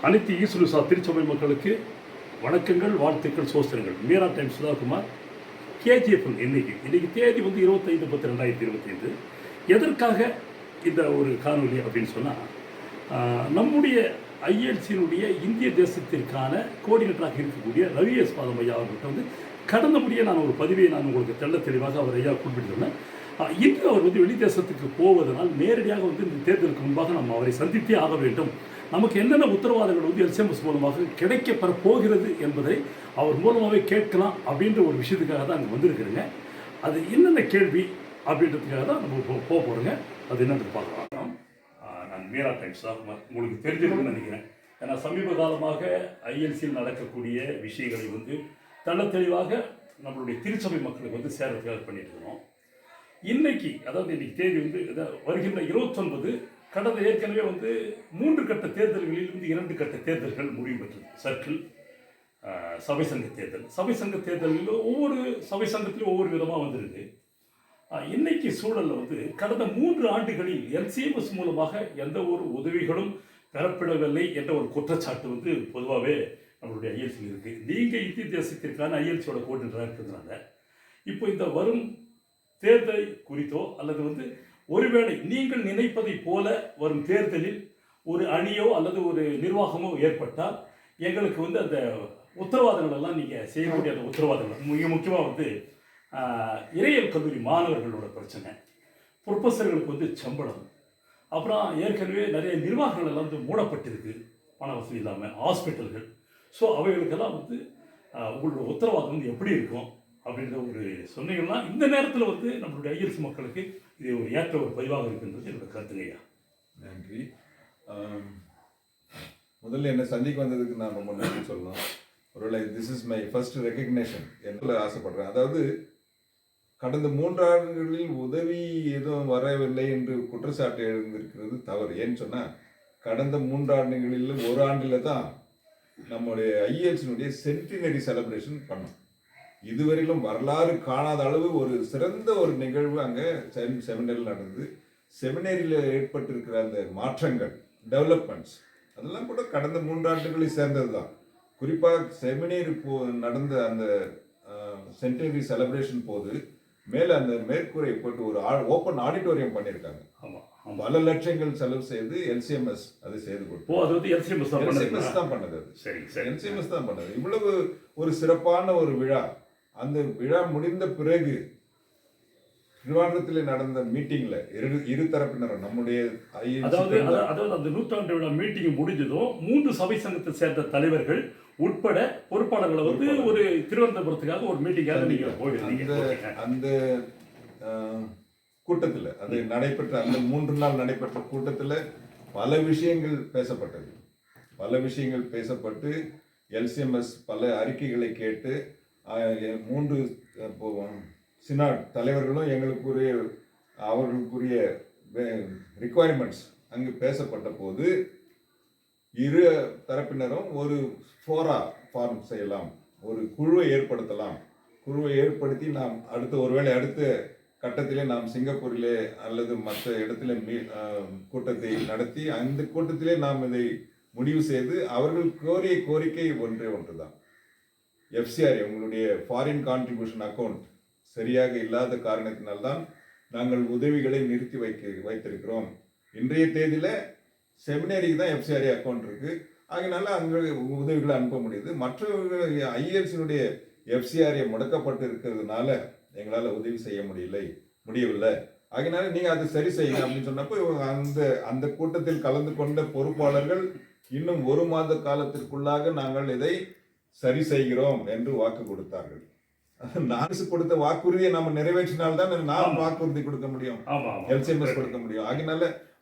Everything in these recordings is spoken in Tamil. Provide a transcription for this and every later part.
அனைத்து ஈசுலுசா திருச்சபை மக்களுக்கு வணக்கங்கள், வாழ்த்துக்கள், சோஸ்திரங்கள். மீரா டைம் சுதாகுமார். கேஜிஎஃப் இன்னைக்கு தேதி வந்து 25/10/2025. எதற்காக இந்த ஒரு காணொலி அப்படின்னு சொன்னால், நம்முடைய ஐஎல்சியினுடைய இந்திய தேசத்திற்கான கோஆர்டினேட்டராக இருக்கக்கூடிய ரவி எஸ் பாதம் ஐயா அவர்கிட்ட வந்து கடந்த முடிய நான் ஒரு பதிவை உங்களுக்கு தெள்ள தெளிவாக அவர் ஐயா குறிப்பிட்டிருந்தேன். இன்று அவர் வந்து வெளி தேசத்துக்கு போவதனால் நேரடியாக வந்து இந்த தேர்தலுக்கு முன்பாக நம்ம அவரை சந்தித்தே ஆக வேண்டும். நமக்கு என்னென்ன உத்தரவாதங்கள் வந்து எல்சிஎம்எஸ் மூலமாக கிடைக்கப்பெற போகிறது என்பதை அவர் மூலமாகவே கேட்கலாம் அப்படின்ற ஒரு விஷயத்துக்காக தான் அங்கே வந்திருக்கிறேங்க. அது என்னென்ன கேள்வி அப்படின்றதுக்காக தான் நம்ம போக போகிறோங்க. அது என்னென்னு பார்க்கலாம். நான் மீரா டைம்ஸ் தான் உங்களுக்கு தெரிஞ்சிருக்குன்னு நினைக்கிறேன். ஏன்னா சமீப காலமாக ஐஎல்சியில் நடக்கக்கூடிய விஷயங்களை வந்து தெள்ள தெளிவாக நம்மளுடைய திருச்சபை மக்களுக்கு வந்து சேர்றதுக்காக பண்ணிட்டு இருக்கிறோம். இன்னைக்கு தேதி வந்து வருகின்ற 29 கடந்த ஏற்கனவே வந்து 3 கட்ட தேர்தல்களில் வந்து 2 கட்ட தேர்தல்கள் முடிவு பெற்றது. சர்க்கிள், சபை சங்க தேர்தல். சபை சங்க தேர்தலில் ஒவ்வொரு சபை சங்கத்திலும் ஒவ்வொரு விதமாக வந்துருக்கு. இன்னைக்கு சூழலில் வந்து கடந்த 3 ஆண்டுகளில் எல்சிஎம்எஸ் மூலமாக எந்த ஒரு உதவிகளும் பெறப்படவில்லை என்ற ஒரு குற்றச்சாட்டு வந்து பொதுவாகவே நம்மளுடைய ஐஎல்சியில் இருக்குது. நீங்கள் இந்திய தேசத்திற்கான ஐஎல்சியோட கோஆர்டினேட்டராக இருக்கிறதுனால இப்போ இந்த வரும் தேர்தல் குறித்தோ அல்லது வந்து ஒருவேளை நீங்கள் நினைப்பதை போல வரும் தேர்தலில் ஒரு அணியோ அல்லது ஒரு நிர்வாகமோ ஏற்பட்டால் எங்களுக்கு வந்து அந்த உத்தரவாதங்கள் எல்லாம் நீங்கள் செய்யக்கூடிய அந்த உத்தரவாதங்கள் மிக முக்கியமாக வந்து இறையியல் கல்லூரி மாணவர்களோட பிரச்சனை, ப்ரொஃபஸர்களுக்கு வந்து சம்பளம், அப்புறம் ஏற்கனவே நிறைய நிர்வாகங்கள் எல்லாம் வந்து மூடப்பட்டிருக்கு பண வசதி இல்லாமல், ஹாஸ்பிட்டல்கள். ஸோ அவைகளுக்கெல்லாம் வந்து உங்களோட உத்தரவாதம் வந்து எப்படி இருக்கும் அப்படின்ற ஒரு சொன்னீங்கன்னா இந்த நேரத்தில் வந்து நம்மளுடைய ஐஎல்சி மக்களுக்கு இது ஒரு ஏற்ற ஒரு பதிவாக இருக்குன்றது என்னோட கருத்துங்கய்யா. நன்றி. முதல்ல என்னை சந்திக்க வந்ததுக்கு நான் ரொம்ப நன்றி சொல்லலாம். ஒருவேளை this is my first recognition என்று ஆசைப்படுறேன். அதாவது கடந்த 3 ஆண்டுகளில் உதவி எதுவும் வரவில்லை என்று குற்றச்சாட்டு எழுந்திருக்கிறது தவறு. ஏன்னு சொன்னால் கடந்த 3 ஆண்டுகளில் ஒரு ஆண்டில் தான் நம்முடைய ஐஎல்சியினுடைய சென்டினரி செலிப்ரேஷன் பண்ணோம். இதுவரையிலும் வரலாறு காணாத அளவு ஒரு சிறந்த ஒரு நிகழ்வு அங்கே செமினரியில் நடந்தது. செமினரியில் ஏற்பட்டிருக்கிற அந்த மாற்றங்கள், டெவலப்மெண்ட்ஸ் அதெல்லாம் கூட கடந்த 3 ஆண்டுகளில் சேர்ந்தது தான். குறிப்பாக செமினரி நடந்த அந்த சென்டினரி செலிப்ரேஷன் போது மேலே அந்த மேற்கூரை போட்டு ஒரு ஓப்பன் ஆடிட்டோரியம் பண்ணியிருக்காங்க. பல லட்சங்கள் செலவு செய்து எல்சிஎம்எஸ் அது செய்து கொடுத்தோம். எல்சிஎம்எஸ் தான் பண்ணது. எல்சிஎம்எஸ் தான் பண்ணது. இவ்வளவு ஒரு சிறப்பான ஒரு விழா. அந்த விழா முடிந்த பிறகு திருவாரூரத்தில் நடந்த மீட்டிங்ல இரு தரப்பினரும் நம்முடைய அதாவது அந்த 100ஆண்டு விழா மீட்டிங் முடிஞ்சதும் 3 சபை சங்கத்தை சேர்ந்த தலைவர்கள் உட்பட பொறுப்பாளர்களை வந்து ஒரு திருவனந்தபுரத்துக்காக ஒரு மீட்டிங்காக நீங்க போயிருந்தீங்க. அந்த கூட்டத்தில் அது நடைபெற்ற அந்த 3 நாள் நடைபெற்ற கூட்டத்தில் பல விஷயங்கள் பேசப்பட்டது. பல விஷயங்கள் பேசப்பட்டு எல்சிஎம்எஸ் பல அறிக்கைகளை கேட்டு 3 சினாட் தலைவர்களும் அவர்களுக்குரிய ரிக்குவயர்மெண்ட்ஸ் அங்கு பேசப்பட்ட போது இரு தரப்பினரும் ஒரு ஃபார்ம் செய்யலாம், ஒரு குழுவை ஏற்படுத்தலாம். குழுவை ஏற்படுத்தி நாம் அடுத்த கட்டத்திலே நாம் சிங்கப்பூரிலே அல்லது மற்ற இடத்துல கூட்டத்தை நடத்தி அந்த கூட்டத்திலே நாம் இதை முடிவு செய்து அவர்கள் கோரிய கோரிக்கை ஒன்றுதான். எஃப்சிஆர் உங்களுடைய ஃபாரின் கான்ட்ரிபியூஷன் அக்கௌண்ட் சரியாக இல்லாத காரணத்தினால்தான் நாங்கள் உதவிகளை நிறுத்தி வைத்திருக்கிறோம். இன்றைய தேதியில் செமினரிக்கு தான் எஃப்சிஆர்ஏ அக்கௌண்ட் இருக்கு. அதனால அங்கே உதவிகளை அனுப்ப முடியுது. மற்ற ஐஎல்சியினுடைய எஃப்சிஆர்ஏ முடக்கப்பட்டு இருக்கிறதுனால எங்களால் உதவி செய்ய முடியவில்லை. அதனால நீங்கள் அதை சரி செய்யுங்க அப்படின்னு சொன்னப்போ அந்த கூட்டத்தில் கலந்து கொண்ட பொறுப்பாளர்கள் இன்னும் 1 மாத காலத்திற்குள்ளாக நாங்கள் இதை சரி செய்கிறோம் என்று வாக்கு கொடுத்தார்கள். நான்கு கொடுத்த வாக்குறுதியை நம்ம நிறைவேற்றினால்தான் நாம் வாக்குறுதி கொடுக்க முடியும், எல்சிஎம்எஸ் கொடுக்க முடியும். அதனால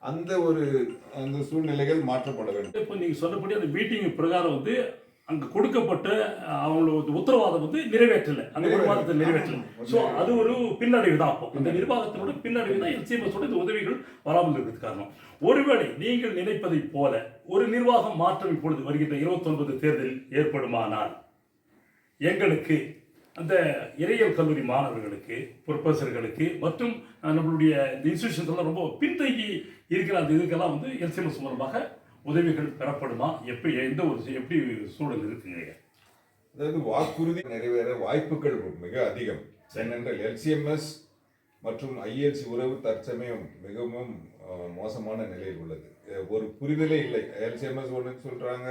அந்த சூழ்நிலைகள் மாற்றப்பட வேண்டும். இப்போ நீங்க சொன்னபடி அந்த மீட்டிங் பிரகாரம் வந்து அங்க கொடுக்கப்பட்ட அவங்களோட உத்தரவாதம் வந்து நிறைவேற்றல, அந்த 1 மாதத்தை நிறைவேற்றல. ஸோ அது ஒரு பின்னடைவு தான். அப்போ அந்த நிர்வாகத்தினோட பின்னடைவு தான் எல்சிஎம்எஸோட இந்த உதவிகள் வராமல் இருக்கிறது காரணம். ஒருவேளை நீங்கள் நினைப்பதை போல ஒரு நிர்வாகம் மாற்றம் இப்பொழுது வருகின்ற 29 தேர்தலில் ஏற்படுமானால் எங்களுக்கு அந்த இறையியல் கல்லூரி மாணவர்களுக்கு, ப்ரொஃபஸர்களுக்கு மற்றும் நம்மளுடைய இந்த இன்ஸ்டிடியூஷன்ஸ்லாம் ரொம்ப பின்தங்கி இருக்கிற அந்த இதுக்கெல்லாம் வந்து எல்சிஎம்எஸ் மூலமாக உதவிகள் பெறப்படுமா? எப்படி எந்த ஒரு எப்படி சூழல் இருக்குங்க? அதாவது வாக்குறுதி நிறைவேற வாய்ப்புகள் மிக அதிகம். ஏனென்றால் எல்சிஎம்எஸ் மற்றும் ஐஎல்சி உறவு தற்சமயம் மிகவும் மோசமான நிலையில் உள்ளது. ஒரு புரிதலே இல்லை. எல்சிஎம்எஸ் ஒன்று சொல்றாங்க,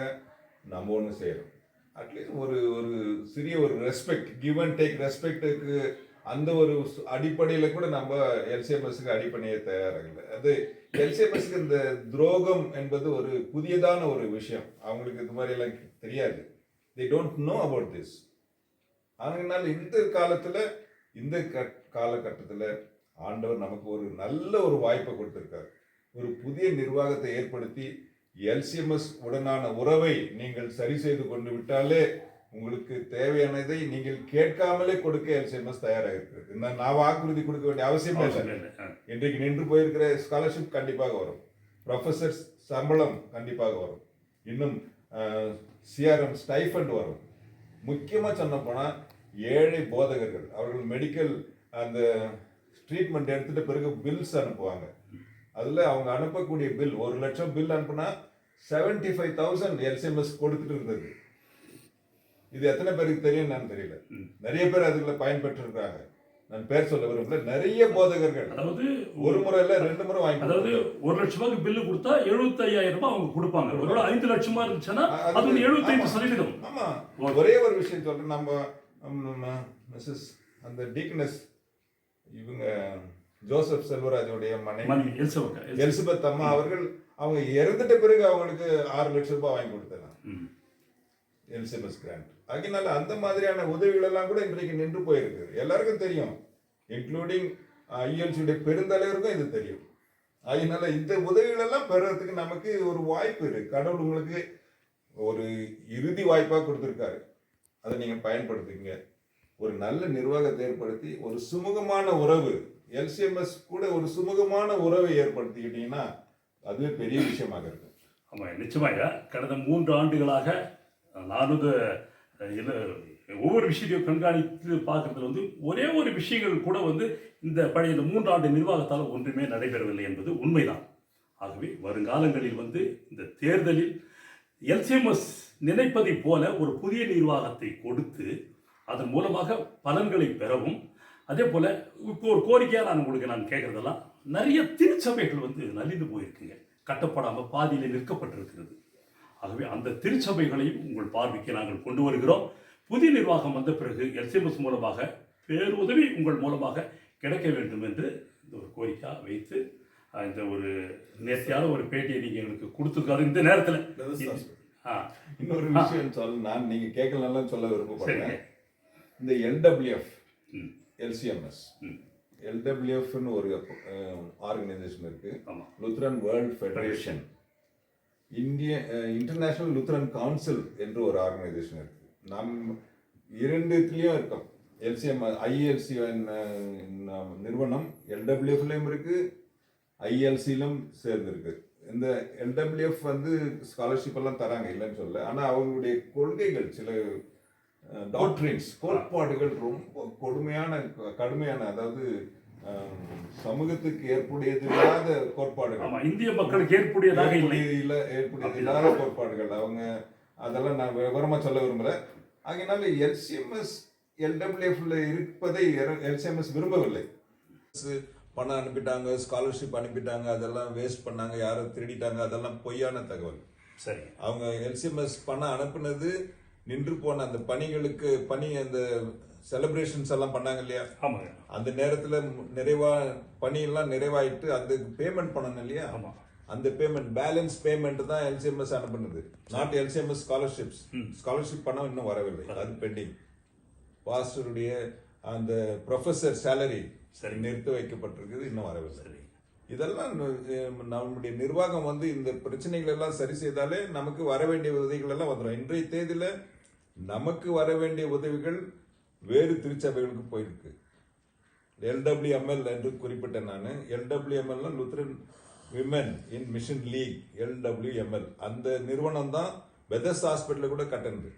நம்ம ஒன்று செய்யறோம். அட்லீஸ்ட் ஒரு ஒரு சிறிய ஒரு ரெஸ்பெக்ட், கிவ் அண்ட் டேக் ரெஸ்பெக்டுக்கு அந்த ஒரு அடிப்படையில் கூட நம்ம எல்சிஎம்எஸ்க்கு அடிப்படையே தயாராகல. அது எல்சிஎம்எஸ்க்கு இந்த துரோகம் என்பது ஒரு புதியதான ஒரு விஷயம். அவங்களுக்கு இது மாதிரி எல்லாம் தெரியாது. they don't know about this. அதனால இந்த காலத்துல இந்த காலகட்டத்தில் ஆண்டவர் நமக்கு ஒரு நல்ல ஒரு வாய்ப்பை கொடுத்திருக்காரு. ஒரு புதிய நிர்வாகத்தை ஏற்படுத்தி எல்சிஎம்எஸ் உடனான உறவை நீங்கள் சரி செய்து கொண்டு விட்டாலே உங்களுக்கு தேவையானதை நீங்கள் கேட்காமலே கொடுக்க எல்சிஎம்எஸ் தயாராக இருக்கிறது. நான் வாக்குறுதி கொடுக்க வேண்டிய அவசியமே இல்லை. இன்றைக்கு நின்று போயிருக்கிற ஸ்காலர்ஷிப் கண்டிப்பாக வரும். ப்ரொஃபஸர் சம்பளம் கண்டிப்பாக வரும். இன்னும் சிஆர்எம் ஸ்டைஃபண்ட் வரும். முக்கியமாக சொன்ன போனால் ஏழை போதகர்கள் அவர்கள் மெடிக்கல் அந்த ட்ரீட்மெண்ட் எடுத்துட்ட பிறகு பில்ஸ் அனுப்புவாங்க. அதில் அவங்க அனுப்பக்கூடிய பில் 1 லட்சம் பில் அனுப்புனா 75,000 எல்சிஎம்எஸ் கொடுத்துட்டு இருந்தது. இது எத்தனை பேருக்கு தெரியும் நான் தெரியல. நிறைய பேர் அதுல பயன்பெற்று இருக்காங்க. நான் பேர் சொல்ல விரும்பல. நிறைய போதகர்கள் அதாவது ஒரு முறை இல்ல 2 முறை வாங்கி, அதாவது 1 லட்சம் ரூபாய்க்கு பில்லு கொடுத்தா 75,000 ரூபாய் அவங்க கொடுப்பாங்க. ஒருவேளை 5 லட்சமா இருந்துச்சுன்னா அது 75%. ஆமா, ஒரே ஒரு விஷயம் சொல்றேன். நம்ம மிஸ்ஸஸ் அந்த டீக்னஸ் இவங்க ஜோசப் செல்வராஜோடைய மனைவி எலிசபெத் அம்மா அவர்கள் அவங்க இறந்துட்ட பிறகு அவங்களுக்கு 6 லட்சம் ரூபாய் வாங்கி கொடுத்தாங்க எல்சிஎம்எஸ் கிராண்ட். அதனால அந்த மாதிரியான உதவிகள் எல்லாம் கூட இன்றைக்கு நின்று போயிருக்கு. எல்லாருக்கும் தெரியும், இன்க்ளூடிங் ஐஎல்சியுடைய பெருந்தலைவருக்கும் இது தெரியும். அதனால இந்த உதவிகள் எல்லாம் பெறறதுக்கு நமக்கு ஒரு வாய்ப்பு இருக்கு. கடவுள் உங்களுக்கு ஒரு இறுதி வாய்ப்பா கொடுத்திருக்காரு. அதை நீங்க பயன்படுத்திங்க. ஒரு நல்ல நிர்வாகத்தை ஏற்படுத்தி ஒரு சுமூகமான உறவு, எல்சிஎம்எஸ் கூட ஒரு சுமூகமான உறவை ஏற்படுத்திக்கிட்டீங்கன்னா அதுவே பெரிய விஷயமாக இருக்கு. ஆமா, நிச்சயமாக கடந்த 3 ஆண்டுகளாக நானும் ஒவ்வொரு விஷயத்தையும் கண்காணித்து பார்க்கறதுல ஒரே ஒரு விஷயங்கள் கூட இந்த பழைய 3 ஆண்டு நிர்வாகத்தால் ஒன்றுமே நடைபெறவில்லை என்பது உண்மைதான். ஆகவே வருங்காலங்களில் இந்த தேர்தலில் எல்சிஎம்எஸ் நினைப்பதை போல ஒரு புதிய நிர்வாகத்தை கொடுத்து அதன் மூலமாக பலன்களை பெறவும், அதே போல இப்போ ஒரு கோரிக்கையாக நான் கேட்கறதெல்லாம், நிறைய திருச்சபைகள் நலிந்து போயிருக்குங்க, கட்டப்படாமல் பாதியில் நிற்கப்பட்டிருக்கிறது. ஆகவே அந்த திருச்சபைகளையும் உங்கள் பார்வைக்கு நாங்கள் கொண்டு வருகிறோம். புதிய நிர்வாகம் வந்த பிறகு எல்சிஎம்எஸ் மூலமாக பேருதவி உங்கள் மூலமாக கிடைக்க வேண்டும் என்று இந்த ஒரு கோரிக்கையாக வைத்து இந்த ஒரு நேர்த்தியான ஒரு பேட்டியை நீங்கள் எங்களுக்கு கொடுத்துருக்காரு. இந்த நேரத்தில் இன்னொரு விஷயம் நான் நீங்க கேட்கலாம் சொல்ல விருப்பப்படுறேன். இந்த எல்டபிள்யூஎஃப் எல்சிஎம்எஸ் எல்டபிள்யூஎஃப்னு ஒரு ஆர்கனைசேஷன் இருக்கு. Lutheran world federation, international Lutheran council என்று ஒரு ஆர்கனைசேஷன் இருக்கு. நம் 2த்துலயும் இருக்கோம். ஐஎல்சி நிறுவனம் எல்டபிள்யூஎஃப்லயும் இருக்கு, ஐஎல்சிலும் சேர்ந்துருக்கு. இந்த எல்டபிள்யூஎஃப் ஸ்காலர்ஷிப் எல்லாம் தராங்க, இல்லைன்னு சொல்ல. ஆனால் அவங்களுடைய கொள்கைகள், சில டாக்ட்ரின்ஸ், கோட்பாடுகள் ரொம்ப கடுமையான, அதாவது சமூகத்துக்கு ஏற்புடையது இல்லாத கோட்பாடுகள், இந்திய மக்களுக்கு ஏற்புடையதாக இல்லாத கோட்பாடுகள். அவங்க அதெல்லாம் நான் விவரமா சொல்ல விரும்புகிறேன். அதனால எல்சிஎம்எஸ் எல்டபிள்யூஎஃப்ல இருப்பதை எல்சிஎம்எஸ் விரும்பவில்லை. பணம் அனுப்பிட்டாங்க, ஸ்காலர்ஷிப் அனுப்பிட்டாங்க, அதெல்லாம் வேஸ்ட் பண்ணாங்க, யாரும் திருடிட்டாங்க, அதெல்லாம் பொய்யான தகவல். சரி, அவங்க எல்சிஎம்எஸ் பணம் அனுப்புனது நின்று போன அந்த பணிகளுக்கு அந்த செலிப்ரேஷன்ஸ் எல்லாம் பண்ணாங்க இல்லையா, அந்த நேரத்துல பணியெல்லாம் நிறைவாயிட்டு அந்த பேமெண்ட் பண்ணணும் இல்லையா, அந்த பேமெண்ட் பேலன்ஸ் பேமெண்ட் தான் எல்சிஎம்எஸ் அனுப்புனது, நாட் எல்சிஎம்எஸ் ஸ்காலர்ஷிப்ஸ். ஸ்காலர்ஷிப் பணம் இன்னும் வரவில்லை, அது பெண்டிங். பாஸ்டருடைய அந்த ப்ரொஃபஸர் சேலரி நிறுத்தி வைக்கப்பட்டிருக்குது, இன்னும் வரவில்லை. இதெல்லாம் நம்முடைய நிர்வாகம் இந்த பிரச்சனைகள் எல்லாம் சரி செய்தாலே நமக்கு வர வேண்டிய உதவிகள் எல்லாம் வந்துடும். இன்றைய தேதியில நமக்கு வர வேண்டிய உதவிகள் வேறு திருச்சபைகளுக்கு போயிருக்கு. எல்டபிள்யூஎம்எல் என்று குறிப்பிட்டேன் நான். L W M L Lutheran women in mission league, L W M L. அந்த நிறுவனம் தான் பெதஸ்தா ஹாஸ்பிட்டல கூட கட்டினது.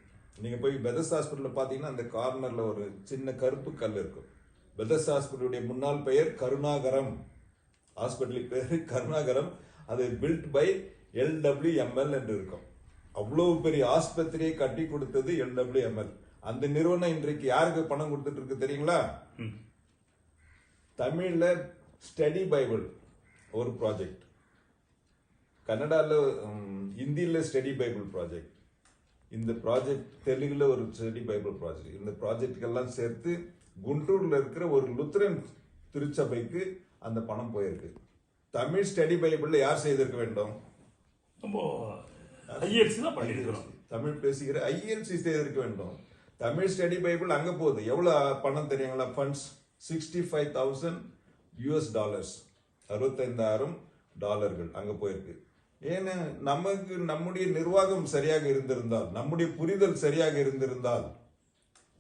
நீங்க போய் பெதஸ்தா ஹாஸ்பிட்டல பாத்தீங்கன்னா அந்த கார்னர்ல ஒரு சின்ன கருப்பு கல் இருக்கும். பெதஸ்தா ஹாஸ்பிட்டலுடைய முன்னாள் பெயர் கருணாகரம், ஹாஸ்பிட்டல் பேரு கருணாகரம். அது பில்ட் பை LWML என்று இருக்கும். அவ்வளவு பெரிய ஆஸ்பத்திரியை கட்டி கொடுத்தது LWML. அந்த நிறுவனம் இன்றைக்கு யாருக்கு பணம் கொடுத்துட்டு இருக்கு தெரியுங்களா? தமிழ்ல ஸ்டடி பைபிள் ஒரு ப்ராஜெக்ட், கன்னடால ஹிந்தியில ஸ்டடி பைபிள் ப்ராஜெக்ட், இந்த ப்ராஜெக்ட் தெலுங்குல ஒரு ஸ்டடி பைபிள் ப்ராஜெக்ட். இந்த ப்ராஜெக்டுக்கெல்லாம் சேர்த்து குண்டூர்ல இருக்கிற ஒரு லுத்ரன் திருச்சபைக்கு அந்த பணம் போயிருக்கு. தமிழ் ஸ்டடி பைபிள்ல யார் செய்திருக்க வேண்டும்? தமிழ் பேசுகிற ILC செய்திருக்க வேண்டும். தமிழ் ஸ்டடி பைபிள் அங்க போகுது. எவ்வளவு பணம் தெரியுங்களா? ஃபண்ட்ஸ் $65,000, $65,000 அங்க போயிருக்கு. ஏன்னா நமக்கு நம்முடைய நிர்வாகம் சரியாக இருந்திருந்தால், நம்முடைய புரிதல் சரியாக இருந்திருந்தால்,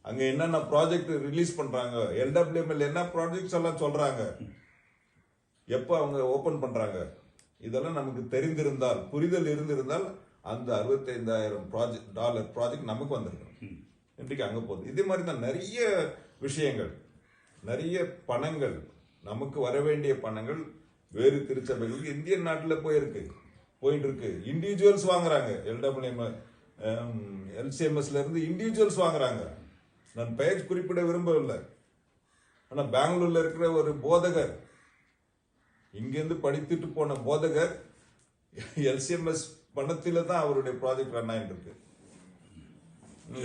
அங்க என்னென்ன ப்ராஜெக்ட் ரிலீஸ் பண்றாங்க, LWML என்ன ப்ராஜெக்ட்ஸ் எல்லாம் சொல்றாங்க, எப்ப அவங்க ஓபன் பண்றாங்க, இதெல்லாம் நமக்கு தெரிந்திருந்தால், புரிதல் இருந்திருந்தால் அந்த $65,000 ப்ராஜெக்ட் நமக்கு வந்திருக்கும். இன்றைக்கு அங்க போகுது. இதே மாதிரி தான் நிறைய விஷயங்கள், நிறைய பணங்கள், நமக்கு வர வேண்டிய பணங்கள் வேறு திருச்சபைகளுக்கு இந்திய நாட்டில் போயிட்டு இருக்கு. இண்டிவிஜுவல்ஸ் வாங்குறாங்க. LCMSல இருந்து இண்டிவிஜுவல்ஸ் வாங்குறாங்க. நான் பெயர் குறிப்பிட விரும்பவில்லை. ஆனா பெங்களூர்ல இருக்கிற ஒரு போதகர், இங்கிருந்து படித்துட்டு போன போதகர், LCMS பணத்தில தான் அவருடைய ப்ராஜெக்ட் ரன் ஆயிட்டு இருக்கு.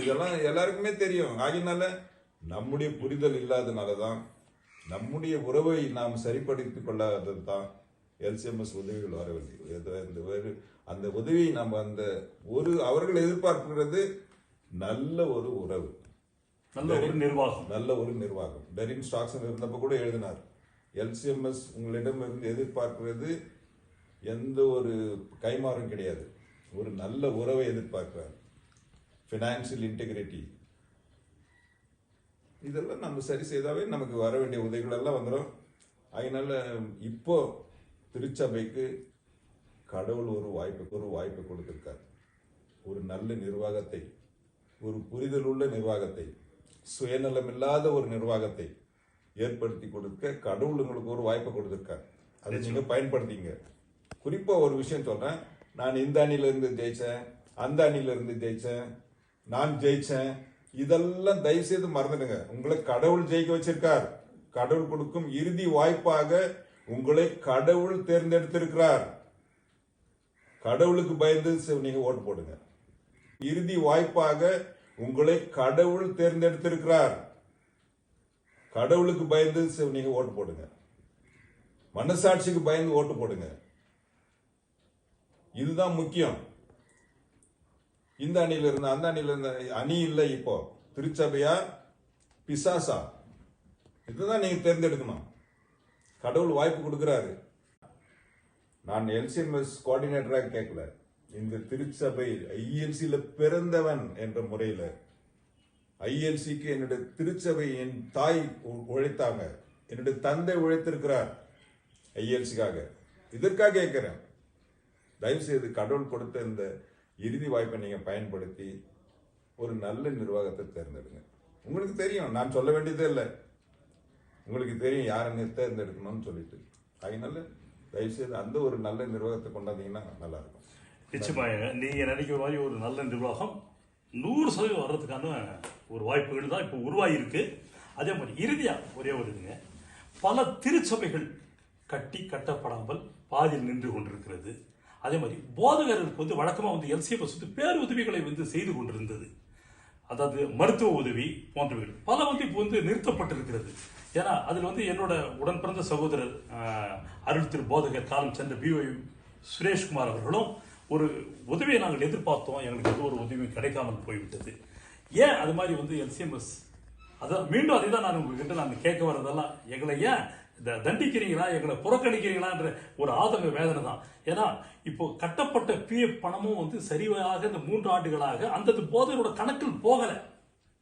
இதெல்லாம் எல்லாருக்குமே தெரியும். ஆகினால நம்முடைய புரிதல் இல்லாதனாலதான், நம்முடைய உறவை நாம் சரிப்படுத்திக் கொள்ளாதது தான் LCMS உதவிகள் வரவில்லை. அந்த உதவியை நாம் அவர்கள் எதிர்பார்க்கிறது நல்ல ஒரு உறவு, நல்ல ஒரு நிர்வாகம். டெரின் ஸ்டாக்சன் இருந்தப்ப கூட எழுதினார், LCMS உங்களிடம் இருந்து எதிர்பார்க்கிறது எந்த ஒரு கைமாறும் கிடையாது, ஒரு நல்ல உறவை எதிர்பார்க்கிறார். ஃபினான்சியல் இன்டெகிரிட்டி, இதெல்லாம் நம்ம சரி செய்தாவே நமக்கு வர வேண்டிய உதவிகள் எல்லாம் வந்துடும். அதனால இப்போ திருச்சபைக்கு கடவுள் ஒரு வாய்ப்பு கொடுத்திருக்கார். ஒரு நல்ல நிர்வாகத்தை, ஒரு புரிதல் உள்ள நிர்வாகத்தை, சுயநலம் இல்லாத ஒரு நிர்வாகத்தை ஏற்படுத்தி கொடுக்க கடவுள் உங்களுக்கு ஒரு வாய்ப்பை கொடுத்திருக்கார். அதை நீங்க பயன்படுத்திங்க. குறிப்பா ஒரு விஷயம் சொல்றேன், நான் இந்த அணில இருந்து ஜெயிச்சேன், அந்த அணில இருந்து ஜெயிச்சேன், நான் ஜெயிச்சேன், இதெல்லாம் தயவு செய்து மறந்துடுங்க. உங்களை கடவுள் ஜெயிக்க வச்சிருக்கார். கடவுள் கொடுக்கும் இறுதி வாய்ப்பாக உங்களை கடவுள் தேர்ந்தெடுத்திருக்கிறார். கடவுளுக்கு பயந்து நீங்க ஓட்டு போடுங்க. இறுதி வாய்ப்பாக உங்களை கடவுள் தேர்ந்தெடுத்திருக்கிறார். கடவுளுக்கு பயந்து நீங்க ஓட்டு போடுங்க. மனசாட்சிக்கு பயந்து ஓட்டு போடுங்க. இதுதான் முக்கியம். இந்த அணியில இருந்த அந்த அணியில இருந்த அணி இல்லை. இப்போ திருச்சபையா பிசாசா, இதுதான் நீங்க தேர்ந்தெடுக்கணும். கடவுள் வாய்ப்பு கொடுக்கிறாரு. நான் LCMS கோஆர்டினேட்டராக கேட்கல, இந்த திருச்சபை ILCல பிறந்தவன் என்ற முறையில, ILCக்கு என்னுடைய திருச்சபை, என் தாய் உழைத்தாங்க, என்னுடைய தந்தை உழைத்திருக்கிறார் ILCக்காக. இதற்காக கேட்கிறேன், தயவு செய்து கடவுள் கொடுத்த இந்த இறுதி வாய்ப்பை நீங்க பயன்படுத்தி ஒரு நல்ல நிர்வாகத்தை தேர்ந்தெடுங்க. உங்களுக்கு தெரியும், நான் சொல்ல வேண்டியதே இல்லை, உங்களுக்கு தெரியும் யாரை தேர்ந்தெடுக்கணும்னு சொல்லிட்டு. அதனால தயவு செய்து அந்த ஒரு நல்ல நிர்வாகத்தை கொண்டாந்தீங்கன்னா நல்லா இருக்கும். நிச்சயமாக நீங்க நினைக்கிற மாதிரி ஒரு நல்ல நிர்வாகம் 100% வர்றதுக்கான ஒரு வாய்ப்புகள் தான் இப்போ உருவாகிருக்கு. அதே மாதிரி இறுதியா ஒரே ஒரு இதுங்க, பல திருச்சபைகள் கட்டப்படாமல் பாதியில் நின்று கொண்டிருக்கிறது. அதே மாதிரி போதகர்களுக்கு வழக்கமாக LCMS பேருதவிகளை செய்து கொண்டிருந்தது. அதாவது மருத்துவ உதவி போன்றவைகள் பல இப்போ நிறுத்தப்பட்டிருக்கிறது. ஏன்னா அதில் என்னோட உடன் பிறந்த சகோதரர் அருள் திரு போதகர் காலம் சென்ற BY சுரேஷ்குமார் அவர்களும் ஒரு உதவியை நாங்கள் எதிர்பார்த்தோம், எங்களுக்கு எந்த ஒரு உதவியும் கிடைக்காமல் போய்விட்டது. ஏன் அது மாதிரி LCMS அதான் மீண்டும் அதை தான் நான் உங்ககிட்ட நான் கேட்க வர்றதெல்லாம், எங்களை ஏன் தண்டிக்கிறீங்களா, எங்களை புறக்கணிக்கிறீங்களான்ற ஒரு ஆதங்க வேதனை தான். ஏன்னா இப்போ கட்டப்பட்ட PF பணமும் சரியாக இந்த 3 ஆண்டுகளாக அந்த போதகரோட கணக்கில் போகல.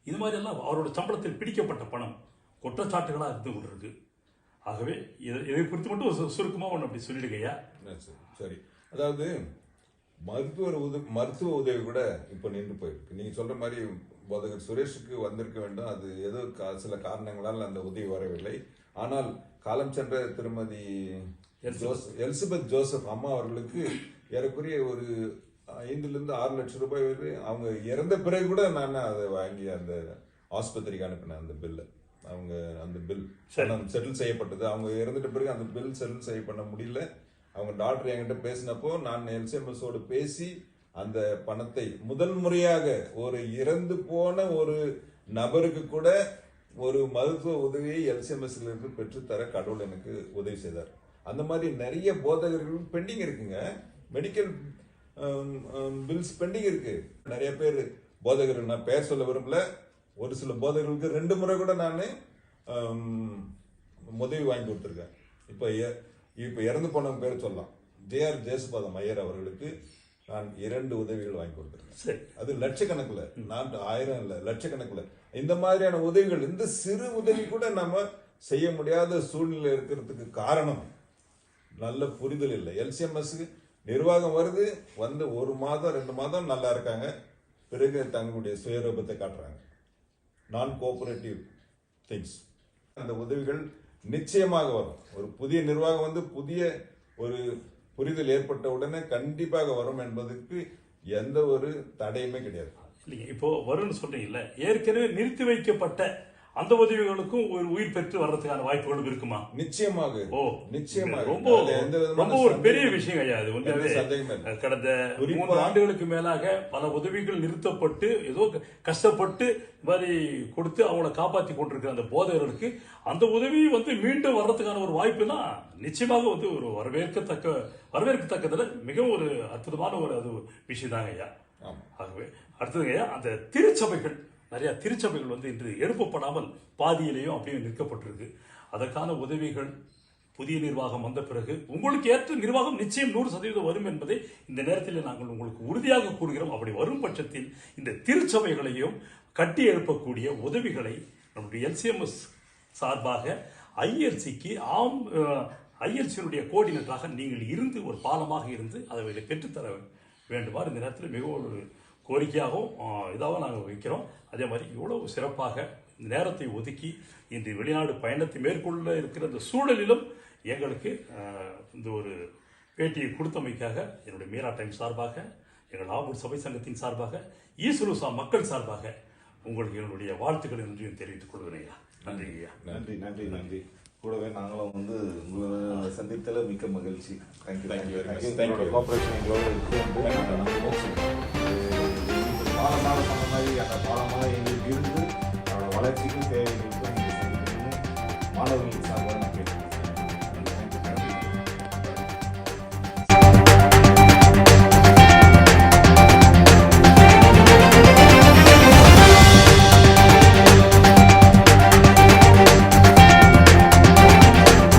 இது மாதிரி எல்லாம் அவரோட சம்பளத்தில் பிடிக்கப்பட்ட பணம் குற்றச்சாட்டுகளாக இருந்து கொண்டிருக்கு. ஆகவே இதை குறித்து மட்டும் சுருக்கமா ஒன்று அப்படி சொல்லிடுங்கய்யா. சரி, அதாவது மருத்துவ உதவி கூட இப்ப நின்று போயிருக்கு. நீங்க சொல்ற மாதிரி போதகர் சுரேஷுக்கு வந்திருக்க வேண்டும், அது ஏதோ சில காரணங்களால் அந்த உதவி வரவில்லை. ஆனால் காலம் சென்ற திருமதி எலிசபெத் ஜோசப் அம்மா அவர்களுக்கு ஏறக்குறைய ஒரு 5 to 6 லட்சம் ரூபாய் வரை அவங்க இறந்த பிறகு கூட நான் அதை வாங்கி அந்த ஆஸ்பத்திரிக்கு அனுப்பினேன் அந்த பில்லை. அவங்க அந்த பில் செட்டில் செய்யப்பட்டது. அவங்க இறந்துட்ட பிறகு அந்த பில் செட்டில் செய்ய பண்ண முடியல. அவங்க டாக்டர் என்கிட்ட பேசினப்போ நான் எல்சிஎம்எஸோடு பேசி அந்த பணத்தை முதல் முறையாக ஒரு இறந்து போன ஒரு நபருக்கு கூட ஒரு மருத்துவ உதவியை எல்சிஎம்எஸ்ல இருந்து பெற்றுத்தர கடவுள் எனக்கு உதவி செய்தார். அந்த மாதிரி நிறைய போதகர்கள் பெண்டிங் இருக்குங்க. மெடிக்கல் பில்ஸ் பெண்டிங் இருக்கு. நிறைய பேர் போதகர்கள், நான் பேர் சொல்ல விரும்பல, ஒரு சில போதகர்களுக்கு 2 முறை கூட நான் உதவி வாங்கி கொடுத்துருக்கேன். இப்போ இறந்து போனவங்க பேர் சொல்லலாம். JR ஜேசுபாதம் ஐயர் அவர்களுக்கு நான் 2 உதவிகள் வாங்கி கொடுத்துருக்கேன். அது லட்சக்கணக்கில், நான் 1000 இல்லை, லட்சக்கணக்கில். இந்த மாதிரியான உதவிகள், இந்த சிறு உதவி கூட நம்ம செய்ய முடியாத சூழ்நிலை இருக்கிறதுக்கு காரணம் நல்ல புரிதல் இல்லை. எல்சிஎம்எஸ்க்கு நிர்வாகம் வருது, வந்து 1 மாதம் 2 மாதம் நல்லா இருக்காங்க, பிறகு தங்களுடைய சுயரூபத்தை காட்டுறாங்க. நான் கோஆபரேட்டிவ் திங்ஸ். அந்த உதவிகள் நிச்சயமாக வரும். ஒரு புதிய நிர்வாகம் வந்து புதிய ஒரு புரிதல் ஏற்பட்ட உடனே கண்டிப்பாக வரும் என்பதற்கு எந்த ஒரு தடையுமே கிடையாது. இல்லைங்க, இப்போ வரும்னு சொல்றீங்கல்ல, ஏற்கனவே நிறுத்தி வைக்கப்பட்ட அந்த உதவிகளுக்கும் ஒரு உயிர் பெற்று வர்றதுக்கான வாய்ப்புகளும் இருக்குமா? நிச்சயமாக. நிச்சயமாக. ரொம்ப ஒரு பெரிய விஷயம் ஐயா. அது வந்து கடந்த 3 ஆண்டுகளுக்கு மேலாக பல உதவிகள் நிறுத்தப்பட்டு ஏதோ கஷ்டப்பட்டு மாதிரி கொடுத்து அவங்கள காப்பாற்றி கொண்டிருக்கிற அந்த போதகர்களுக்கு அந்த உதவி வந்து மீண்டும் வர்றதுக்கான ஒரு வாய்ப்புனா நிச்சயமாக வந்து ஒரு வரவேற்கத்தக்கதுல மிகவும் ஒரு அற்புதமான ஒரு அது விஷயம் தாங்க ஐயா. ஆகவே அடுத்தது ஐயா, அந்த திருச்சபைகள், நிறைய திருச்சபைகள் வந்து இன்று எழுப்பப்படாமல் பாதியிலேயும் அப்படியே நிற்கப்பட்டிருக்கு. அதற்கான உதவிகள் புதிய நிர்வாகம் வந்த பிறகு உங்களுக்கு ஏற்ற நிர்வாகம் நிச்சயம் 100% வரும் என்பதை இந்த நேரத்தில் நாங்கள் உங்களுக்கு உறுதியாக கூறுகிறோம். அப்படி வரும் பட்சத்தில் இந்த திருச்சபைகளையும் கட்டி எழுப்பக்கூடிய உதவிகளை நம்முடைய எல்சிஎம்எஸ் சார்பாக ஐஎல்சிக்கு ஐஎல்சியினுடைய கோஆர்டினேட்டராக நீங்கள் இருந்து ஒரு பாலமாக இருந்து அதை பெற்றுத்தர வேண்டுமாறு இந்த நேரத்தில் மிகவும் ஒரு கோரிக்கையாகவும் இதாகவும் நாங்கள் வைக்கிறோம். அதே மாதிரி இவ்வளவு சிறப்பாக இந்த நேரத்தை ஒதுக்கி இன்று வெளிநாடு பயணத்தை மேற்கொள்ள இருக்கிற இந்த சூழலிலும் எங்களுக்கு இந்த ஒரு பேட்டியை கொடுத்தமைக்காக என்னுடைய மீரா டைம் சார்பாக, எங்கள் ஆவூர் சபை சங்கத்தின் சார்பாக, ஈசுருசா மக்கள் சார்பாக உங்களுக்கு என்னுடைய வாழ்த்துக்களை நன்றியும் தெரிவித்துக் கொள்கிறேன். நன்றி ஐயா. நன்றி நன்றி நன்றி. கூடவே நாங்களும் வந்து உங்களை சந்தித்தல மிக்க மகிழ்ச்சி. தேங்க்யூ. கோஆபரேஷன் எங்களோட பாலமாக சொன்ன மாதிரி அந்த பாலமாக எங்களுக்கு இருந்து வளர்ச்சிக்கும் தேவைகளுக்கும் மாணவர்கள்